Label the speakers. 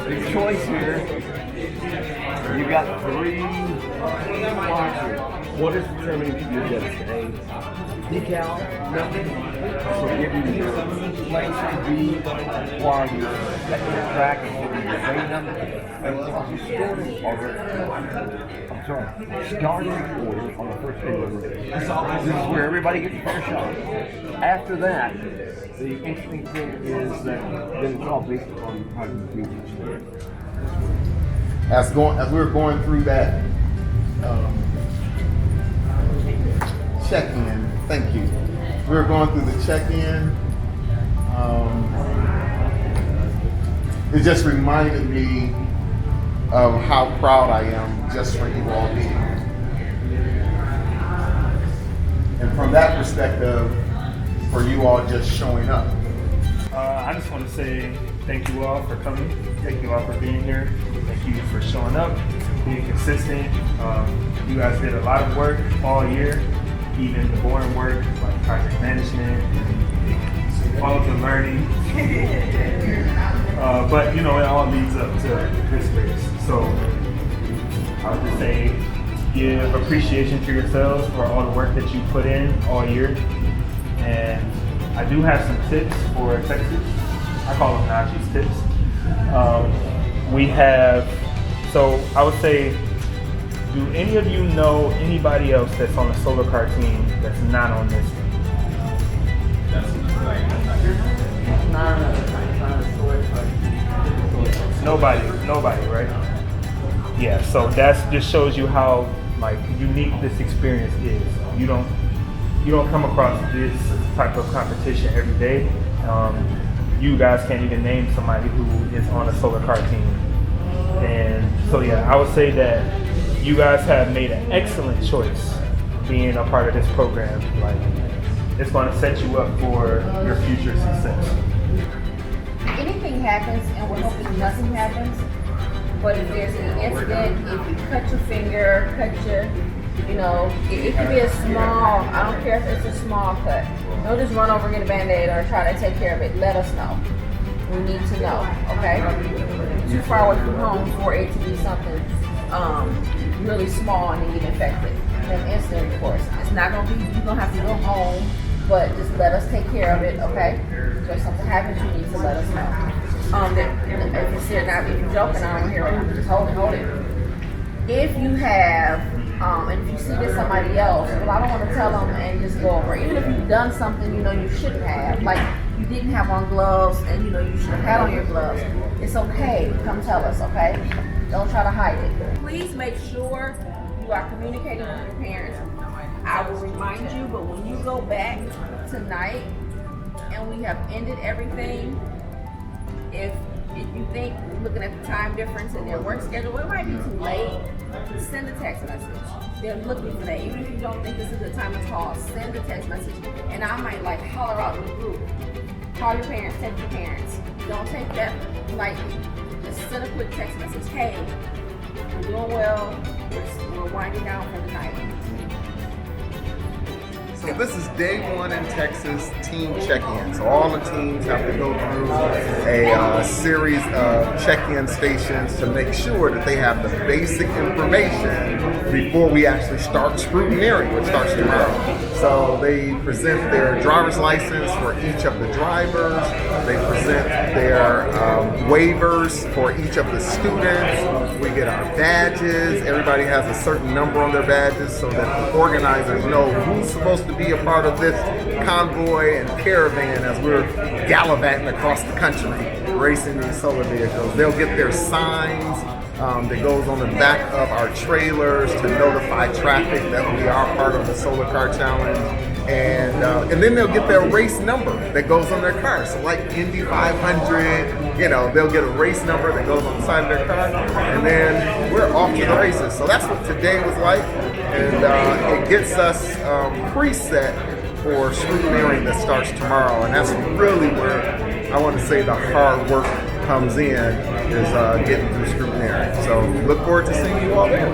Speaker 1: Big choice here. You got three sponsors. What is determining that you get today? Decal, nothing. So give you your place to be while you're at your track and give you your phone number. And you starting order on the first day of the race. This is where everybody gets a fair shot. After that, the interesting thing is that then it's all based on how you do each day.
Speaker 2: As we were going through that check-in, thank you. We were going through the check-in. It just reminded me of how proud I am just for you all being here. And from that perspective, for you all just showing up.
Speaker 3: I just want to say thank you all for coming. Thank you all for being here. Thank you for showing up, being consistent. You guys did a lot of work all year, even the boring work like project management, all of the learning. But you know, it all leads up to this race. So I would just say give appreciation to yourselves for all the work that you put in all year. And I do have some tips for Texas. I call them Najee's tips. We have, so I would say, do any of you know anybody else that's on the Solar Car team that's not on this team? Nobody, right? Yeah, so that just shows you how like unique this experience is. You don't come across this type of competition every day. You guys can't even name somebody who is on a Solar Car team. And so yeah, I would say that you guys have made an excellent choice being a part of this program. Like, it's going to set you up for your future success.
Speaker 4: Anything happens, and we're hoping nothing happens. But if there's an incident, if you cut your finger, it could be a small, I don't care if it's a small cut. Don't just run over and get a Band-Aid or try to take care of it. Let us know. We need to know, okay? Too far away from home for it to be something really small and then get infected. An incident, of course. It's not going to be, you're going to have to go home, but just let us take care of it, okay? So if something happens, you need to let us know. If you're joking, I don't hear it. Just hold it. If you have, and if you see this somebody else, well, I don't want to tell them and just go over. Even if you've done something you shouldn't have, like you didn't have on gloves and you should have had on your gloves, it's okay. Come tell us, okay? Don't try to hide it. Please make sure you are communicating with your parents. I will remind you, but when you go back tonight and we have ended everything, if you think, looking at the time difference in their work schedule, it might be too late, send a text message. They're looking for that. Even if you don't think this is a good time to call, send a text message. And I might holler out in the group. Call your parents, text your parents. Don't take that lightly. Just send a quick text message. Hey, we're doing well. We're winding down for the night.
Speaker 2: So this is day one in Texas team check-in. So all the teams have to go through a series of check-in stations to make sure that they have the basic information before we actually start scrutineering, which starts tomorrow. So they present their driver's license for each of the drivers. They present their waivers for each of the students. We get our badges. Everybody has a certain number on their badges so that the organizers know who's supposed to be a part of this convoy and caravan as we're gallivanting across the country racing these solar vehicles. They'll get their signs that goes on the back of our trailers to notify traffic that we are part of the Solar Car Challenge. And then they'll get their race number that goes on their car. So like Indy 500, they'll get a race number that goes on the side of their car, and then we're off to the races. So that's what today was like, and it gets us preset for scrutineering that starts tomorrow, and that's really where I want to say the hard work comes in, is getting through scrutineering. So look forward to seeing you all there.